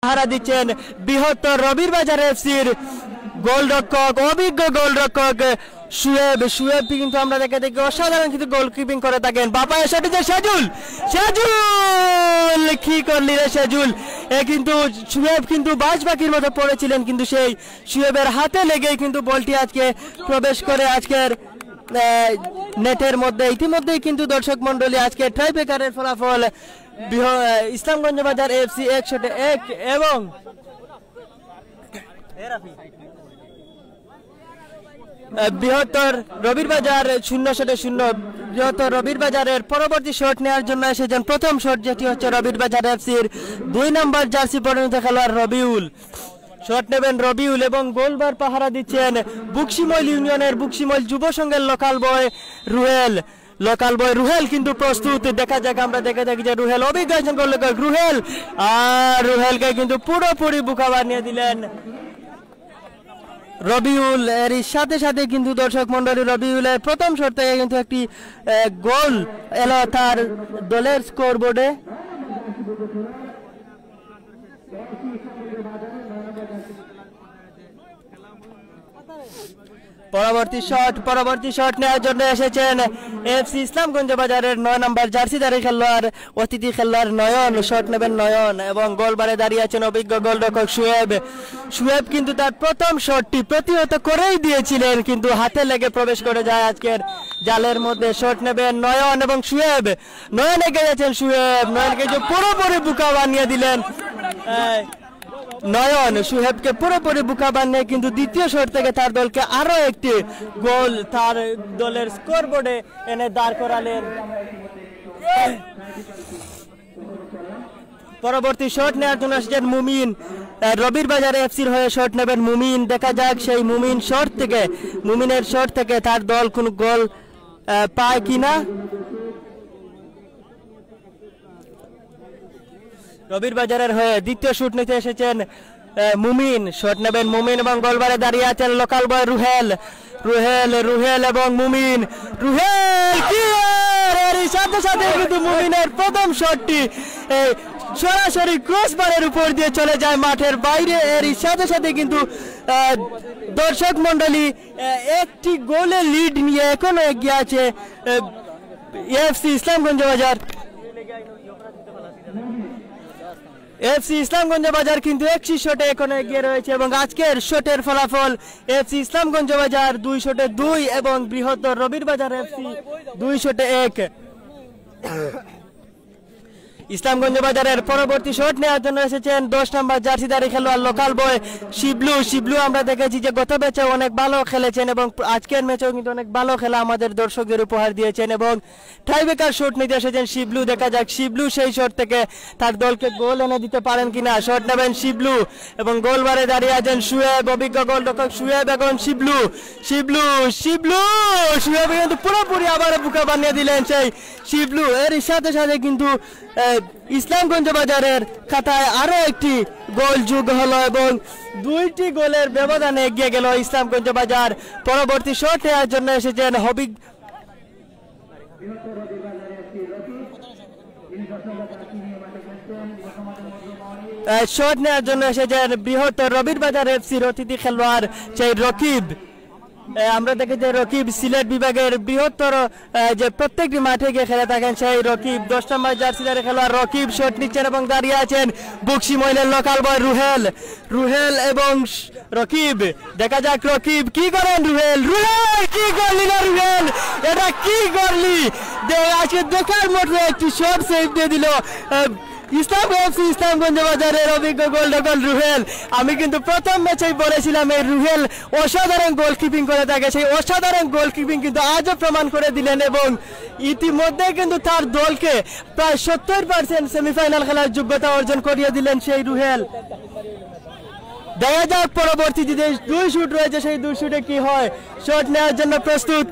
পাহারা দিচ্ছেন বৃহত্তর রবির বাজার এফসির গোলরক্ষক, অভিজ্ঞ গোলরক্ষক শুয়েব কিন্তু আমরা দেখে দেখি অসাধারণ কিন্তু গোলকিপিং করে থাকেন। বাবা এসে সেজুল কি করলি রে সেজুল, কিন্তু শুয়েব কিন্তু বাজ পাখির মতো পড়েছিলেন, কিন্তু সেই শুয়েবের হাতে লেগেই কিন্তু বলটি আজকে প্রবেশ করে আজকের নেটের মধ্যে। ইতিমধ্যেই কিন্তু দর্শক মন্ডলী আজকে টাইব্রেকারের ফলাফল ইসলামগঞ্জ বাজার এফসি 1-1 এবং বৃহত্তর রবির বাজার 0-0। বৃহত্তর রবির বাজারের পরবর্তী শট নেওয়ার জন্য এসেছেন প্রথম শট, যেটি হচ্ছে রবির বাজার এফসির 2 নম্বর জার্সি পরিণত খেলোয়াড় রবিউল। শট নেবেন রবিউল এবং গোলবার পাহারা দিচ্ছেন বুকশিমইল ইউনিয়নের বুকশিমইল যুব সংঘের লোকাল বয় রুহেল কিন্তু প্রস্তুত। দেখা যাক, আমরা দেখে থাকি যে রুহেল অভিজ্ঞ গোলরক্ষক রুহেলকে কিন্তু পুরোপুরি বুকা বানিয়ে দিলেন রবিউল। এর সাথে সাথে কিন্তু দর্শক মন্ডলী রবিউলের প্রথম শট থেকে কিন্তু একটি গোল এলো তার দলের স্কোর বোর্ডে। পরবর্তী শট নেওয়ার জন্য এসেছেন এফসি ইসলামগঞ্জ বাজারের 9 নম্বর জার্সিধারী খেলোয়াড় অতিথি খেলোয়াড় নয়ন। শট নেবেন নয়ন এবং গোলবারে দাঁড়িয়ে আছেন অভিজ্ঞ গোলরক্ষক শুয়েব কিন্তু তার প্রথম শটটি প্রতিহত করেই দিয়েছিলেন, কিন্তু হাতে লেগে প্রবেশ করে যায় আজকের জালের মধ্যে। শট নেবেন নয়ন এবং নয়ন এগিয়ে যাচ্ছেন নয়নকে পুরোপুরি বুকা বানিয়ে দিলেন নয়ন। শুহেবকে পুরোপুরি বুকা বানিয়ে কিন্তু দ্বিতীয় শট থেকে তার দলকে আরো একটি গোল তার দলের স্কোর বোর্ডে এনে দাঁড় করালেন। পরবর্তী শট নেওয়ার জন্য আসছেন মুমিন। রবির বাজার এফসির হয়ে শট নেবেন মুমিন। দেখা যাক সেই মুমিনের শট থেকে তার দল কোন গোল পায় কিনা। রবির বাজারের হয়ে দ্বিতীয় শুট নিতে এসেছেন মুমিন। শট নেবেন মুমিন এবং গোলবারে দাঁড়িয়ে আছেন লোকাল বয় রুহেল এবং মুমিন। এর সাথে সাথে কিন্তু মুমিনের প্রথম শটটি সরাসরি ক্রসবারের উপর দিয়ে চলে যায় মাঠের বাইরে। এর সাথে সাথে কিন্তু দর্শক মন্ডলী একটি গোলে লিড নিয়ে এখনো এগিয়ে আছে এফসি ইসলামগঞ্জ বাজার। এফসি ইসলামগঞ্জ বাজার কিন্তু 1 শটে এখনো এগিয়ে রয়েছে এবং আজকের শটের ফলাফল এফসি ইসলামগঞ্জ বাজার 2-2 এবং বৃহত্তর রবির বাজার এফসি 2-1। ইসলামগঞ্জ বাজারের পরবর্তী শট নেওয়ার জন্য এসেছেন 10 নম্বর জার্সিধারী খেলোয়াড় লোকাল বয় শিবলু। আমরা দেখেছি যে গত ম্যাচে অনেক ভালো খেলেছেন এবং আজকের ম্যাচেও কিন্তু অনেক ভালো খেলা আমাদের দর্শকদের উপহার দিয়েছেন এবং টাইব্রেকার শট নিতে এসেছেন শিবলু। দেখা যাক শিবলু সেই শট থেকে তার দলকে গোল এনে দিতে পারেন কিনা। শট নেবেন শিবলু এবং গোলবারে দাঁড়িয়ে আছেন শুয়েব, অভিজ্ঞ গোলরক্ষক শুয়েব এবং শিবলু কিন্তু পুরোপুরি আবার বুকা বানিয়ে দিলেন সেই শিবলু। এর সাথে সাথে কিন্তু ইসলামগঞ্জ বাজারের খাতায় আরো একটি গোল যোগ হলো এবং 2টি গোলের ব্যবধানে এগিয়ে গেল ইসলামগঞ্জ বাজার। পরবর্তী শট নেওয়ার জন্য এসেছেন বৃহত্তর রবির বাজার এফসির অতিথি খেলোয়াড় সেই রকিব। আমরা দেখি যে রকিব সিলেট বিভাগের বৃহত্তর যে প্রত্যেকটি মাঠে গিয়ে খেলে থাকেন সেই রকিব। 10 নম্বর জার্সিধারী খেলোয়াড় রকিব শট নিচ্ছেন এবং দাঁড়িয়ে আছেন বুকশিমইলের লোকাল বয় রুহেল এবং রকিব। দেখা যাক রকিব কি করেন। রুহেল কি করলি না রুহেল, এটা কি করলি? আজকে দেখার মতো একটি শট সেভ দিয়ে দিল ইসলামগঞ্জ বাজারের অভিজ্ঞ গোলরক্ষক রুহেল। আমি কিন্তু প্রথম ম্যাচেই বলেছিলাম এই রুহেল অসাধারণ গোলকিপিং করে থাকে, সেই অসাধারণ গোলকিপিং কিন্তু আজও প্রমাণ করে দিলেন এবং ইতিমধ্যে কিন্তু তার দলকে প্রায় 70% সেমিফাইনাল খেলার যোগ্যতা অর্জন করিয়ে দিলেন সেই রুহেল। দেখা যাক পরবর্তী যে 2 শুট রয়েছে সেই 2 শুটে কি হয়। শট নেওয়ার জন্য প্রস্তুত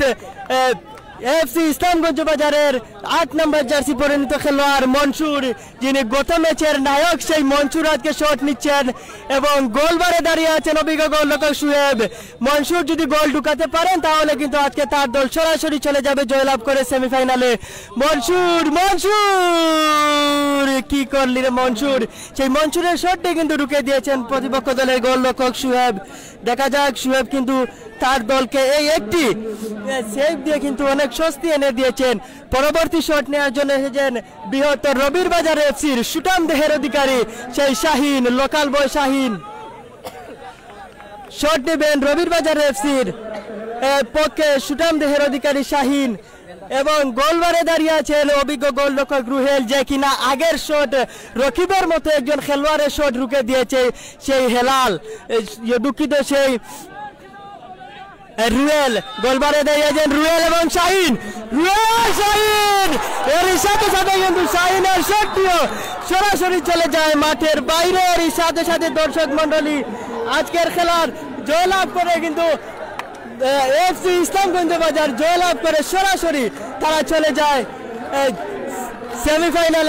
এফসি ইসলামগঞ্জ বাজারের 8 নম্বর জার্সি পরিণত খেলোয়াড় মনসুর, যিনি গত ম্যাচের নায়ক, সেই মনসুর আজকে শট নিচ্ছেন এবং গোলবারে দাঁড়িয়ে আছেন অভিজ্ঞ গোলরক্ষক শুয়েব। মনসুর যদি গোল ঢুকাতে পারেন তাহলে কিন্তু আজকে তার দল সরাসরি চলে যাবে জয়লাভ করে সেমিফাইনালে। মনসুর মনসুর কি করলি রে মনসুর, সেই মনসুরের শটটি কিন্তু ঢুকে দিয়েছেন প্রতিপক্ষ দলের গোলরক্ষক শুয়েব। দেখা যাক শুয়েব কিন্তু তার দলকে এই একটি সেভ দিয়ে কিন্তু অনেক স্বস্তি এনে দিয়েছেন। পরবর্তী শট নেওয়ার জন্য এসেছেন বৃহত্তর রবির বাজার এফসির সুটাম দেহের অধিকারী সেই Shahin, local boy Shahin. Shot নেবেন রবির বাজার এফসির পক্ষে সুটাম দেহের অধিকারী শাহিন এবং গোলবারে দাঁড়িয়ে আছেন অভিজ্ঞ গোলরক্ষক রুহেল, যে কিনা আগের শট রকিবের মতো একজন খেলোয়াড়ের শট রুখে দিয়েছে সেই হেলাল, দুঃখিত সেই রুয়েল। গোলবারে দাঁড়িয়েছেন রুয়েল এবং শাহিন, শাহিন এর সাথে সাথে কিন্তু শাহিনের শটটিও সরাসরি চলে যায় মাঠের বাইরে। এর সাথে সাথে দর্শক মন্ডলী আজকের খেলার জয়লাভ করে কিন্তু এফসি ইসলামগঞ্জ বাজার জয়লাভ করে সরাসরি তারা চলে যায় সেমিফাইনালে।